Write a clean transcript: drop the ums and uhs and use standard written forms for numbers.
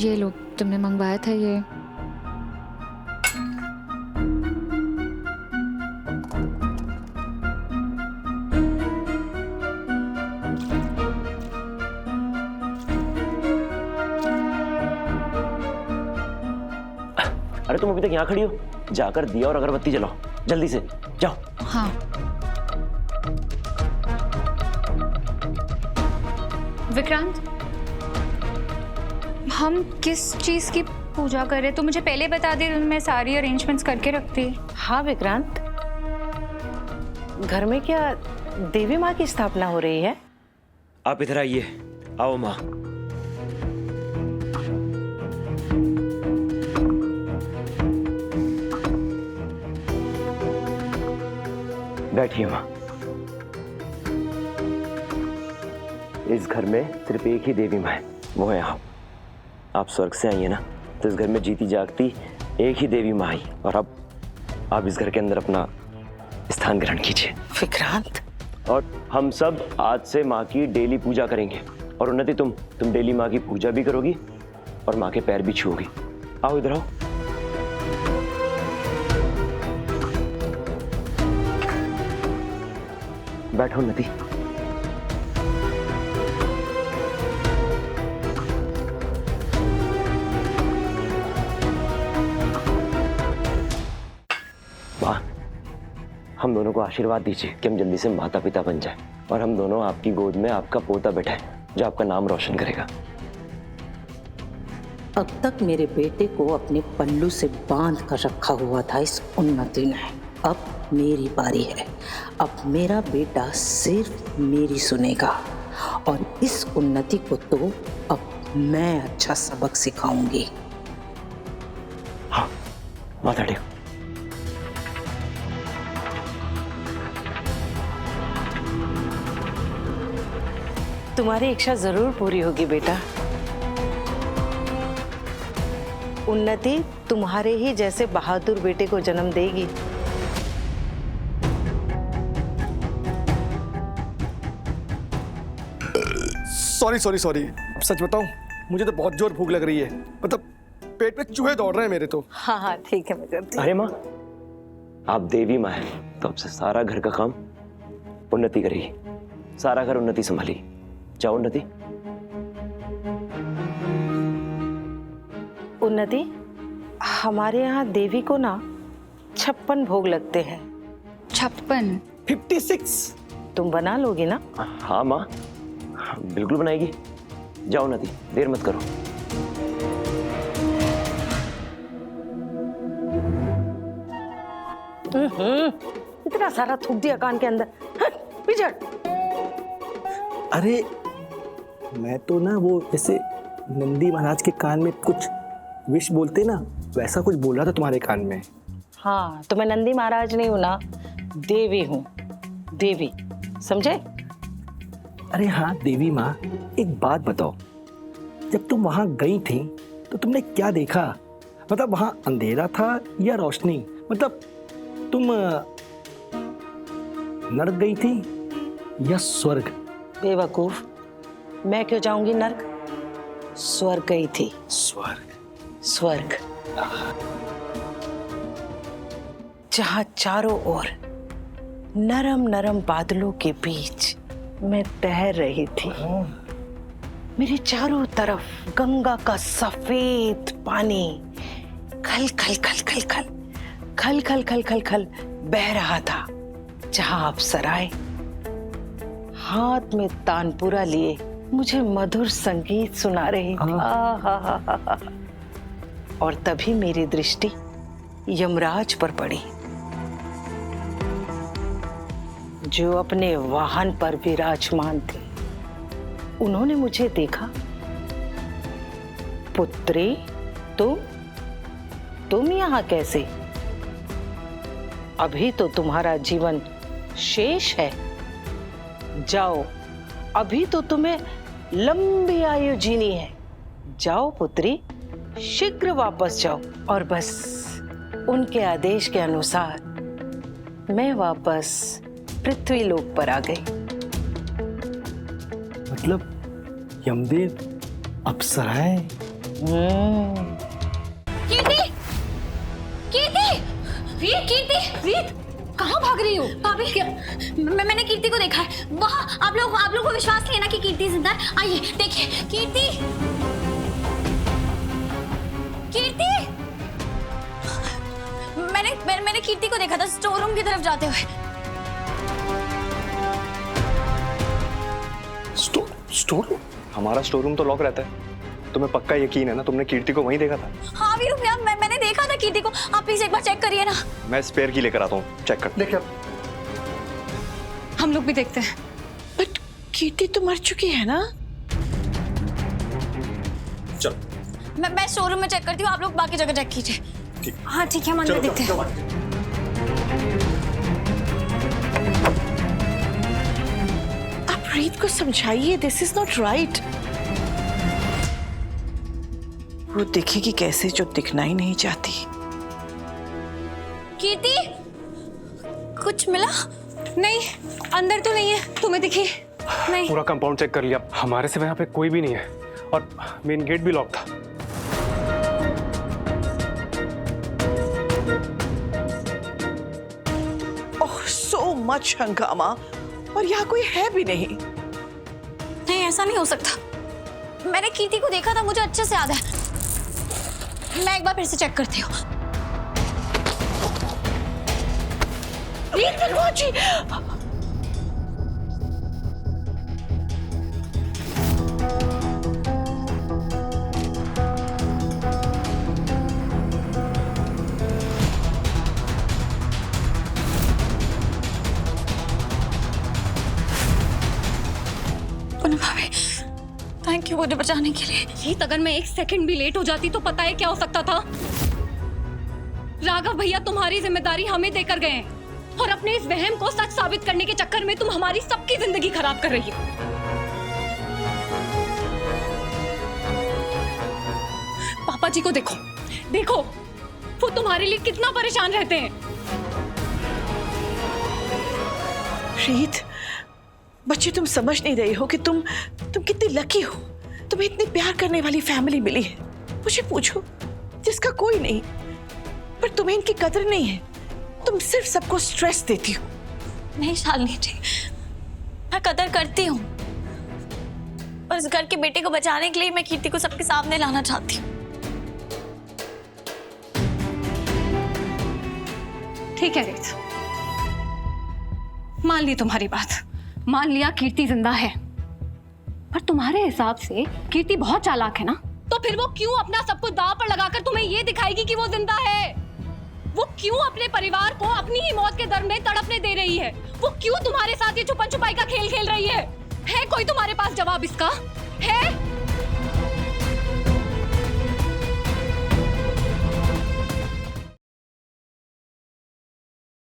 ये लो, तुमने मंगवाया था ये। अरे तुम अभी तक यहाँ खड़ी हो, जाकर दिया और अगरबत्ती जलाओ, जल्दी से जाओ। हाँ। विक्रांत, हम किस चीज की पूजा कर रहे हैं? तो मुझे पहले बता दे, मैं सारी अरेंजमेंट्स करके रखती। हाँ विक्रांत, घर में क्या देवी माँ की स्थापना हो रही है? आप इधर आइए। आओ माँ। बैठिए माँ। इस घर में सिर्फ एक ही देवी माँ है, वो है आप। आप स्वर्ग से आई है ना, तो इस घर में जीती जागती एक ही देवी माँ आई, और अब आप इस घर के अंदर अपना स्थान ग्रहण कीजिए। विक्रांत, और हम सब आज से माँ की डेली पूजा करेंगे। और उन्नति, तुम डेली माँ की पूजा भी करोगी और माँ के पैर भी छूओगी। आओ इधर आओ। बैठो उन्नति। माँ, हम दोनों को आशीर्वाद दीजिए कि हम जल्दी से माता पिता बन जाए और हम दोनों आपकी गोद में आपका पोता बैठाए जो आपका नाम रोशन करेगा। अब तक मेरे बेटे को अपने पल्लू से बांध कर रखा हुआ था इस उन्नति ने। अब मेरी बारी है। अब मेरा बेटा सिर्फ मेरी सुनेगा, और इस उन्नति को तो अब मैं अच्छा सबक सिखाऊंगी। हाँ, माथा टेको। तुम्हारी इच्छा जरूर पूरी होगी बेटा। उन्नति तुम्हारे ही जैसे बहादुर बेटे को जन्म देगी। सॉरी, सच बताऊं, मुझे तो बहुत जोर भूख लग रही है। मतलब पेट में चूहे दौड़ रहे हैं मेरे तो। हाँ ठीक है, मैं करती हूँ। अरे माँ, आप देवी माँ हैं, तो आपसे सारा घर का काम उन्नति करेगी। सारा घर उन्नति संभालेगी। जाओ उन्नति। उन्नति, हमारे यहाँ देवी को ना 56 भोग लगते हैं। 56? 56? तुम बना लोगी ना? हाँ माँ, बिल्कुल बनाएगी। जाओ उन्नति, देर मत करो। इतना सारा थूक दिया कान के अंदर। पीछे। अरे मैं तो ना वो जैसे नंदी महाराज के कान में कुछ विश बोलते ना, वैसा कुछ बोल रहा था तुम्हारे कान में। हाँ, तो मैं नंदी महाराज नहीं हूं ना, देवी हूँ। देवी, समझे? अरे हाँ देवी माँ, एक बात बताओ, जब तुम वहां गई थी तो तुमने क्या देखा? मतलब वहां अंधेरा था या रोशनी? मतलब तुम नर्क गई थी या स्वर्ग? बेवकूफ, मैं क्यों जाऊंगी नर्क? स्वर्ग गई थी। स्वर्ग, जहां चारों ओर नरम नरम बादलों के बीच मैं तैर रही थी। मेरे चारों तरफ गंगा का सफेद पानी खल खल खल खल खल खल खल खल खल खल बह रहा था। जहां अप्सराएं हाथ में तानपुरा लिए मुझे मधुर संगीत सुना रही थी। और तभी मेरी दृष्टि यमराज पर पड़ी, जो अपने वाहन पर विराजमान थे। उन्होंने मुझे देखा। पुत्री, तुम यहाँ कैसे? अभी तो तुम्हारा जीवन शेष है। जाओ, अभी तो तुम्हें लंबी आयु जीनी है। जाओ पुत्री, शीघ्र वापस जाओ। और बस उनके आदेश के अनुसार मैं वापस पृथ्वी लोक पर आ गई। मतलब यमदेव, अप्सराएं, कीर्ति, कीर्ति, रीत, कीर्ति, रीत, कहाँ भाग रही हो? भाभी, मैंने कीर्ति को देखा है वहाँ। आप लोग को विश्वास नहीं है ना कि कीर्ति जिंदा है? आइए देखिए, कीर्ति, कीर्ति, मैंने कीर्ति को देखा था स्टोर रूम की तरफ जाते हुए। Store room? हमारा स्टोर रूम तो लॉक रहता है। तुम्हें पक्का यकीन है ना तुमने कीर्ति को वहीं देखा था? हाँ वीरू भैया, मैंने देखा था कीर्ति को। आप प्लीज एक बार चेक करिए ना। मैं स्पेयर की लेकर आता हूँ, चेक कर। देखिए हम लोग भी देखते हैं। बट कीर्ति तो मर चुकी है ना? चलो मैं स्टोर रूम में चेक करती हूँ, आप लोग बाकी जगह चेक कीजिए। हाँ ठीक है, हम अंदर देखते हैं। आप रीत को समझाइए, दिस इज नॉट राइट। वो दिखेगी कैसे जो दिखना ही नहीं चाहती। कीर्ति, कुछ मिला? नहीं, अंदर तो नहीं है। तुम्हें दिखी? नहीं। पूरा कंपाउंड चेक कर लिया, हमारे सिवा यहाँ पे कोई भी नहीं है और मेन गेट भी लॉक था। ओह सो मच हंगामा, और यहाँ कोई है भी नहीं। नहीं, ऐसा नहीं हो सकता। मैंने कीर्ति को देखा था, मुझे अच्छे से याद है। मैं एक बार फिर से चेक करती हूँ। थैंक यू मुझे बचाने के लिए। जीत, अगर मैं एक सेकंड भी लेट हो जाती तो पता है क्या हो सकता था? राघव भैया तुम्हारी जिम्मेदारी हमें देकर गए हैं और अपने इस वहम को सच साबित करने के चक्कर में तुम हमारी सबकी जिंदगी खराब कर रही हो। पापा जी को देखो, देखो वो तुम्हारे लिए कितना परेशान रहते हैं। रीत, बच्चे तुम समझ नहीं रही हो कि तुम कितनी लकी हो। तुम्हें इतनी प्यार करने वाली फैमिली मिली है। मुझे पूछो, जिसका कोई नहीं, पर तुम्हें इनकी कदर नहीं है। तुम सिर्फ सबको स्ट्रेस देती हो। नहीं शालिनी जी, मैं कदर करती हूँ और इस घर के बेटे को बचाने के लिए मैं कीर्ति को सबके सामने लाना चाहती हूँ। ठीक है रीत, मान ली तुम्हारी बात, मान लिया कीर्ति जिंदा है, पर तुम्हारे हिसाब से कीर्ति बहुत चालाक है ना? तो फिर वो क्यों अपना सब कुछ दांव पर लगाकर तुम्हें ये दिखाएगी कि वो जिंदा है? वो क्यों अपने परिवार को अपनी ही मौत के दर में तड़पने दे रही है? वो क्यों तुम्हारे साथ ये छुपन छुपाई का खेल खेल रही है? कोई तुम्हारे पास जवाब इसका है?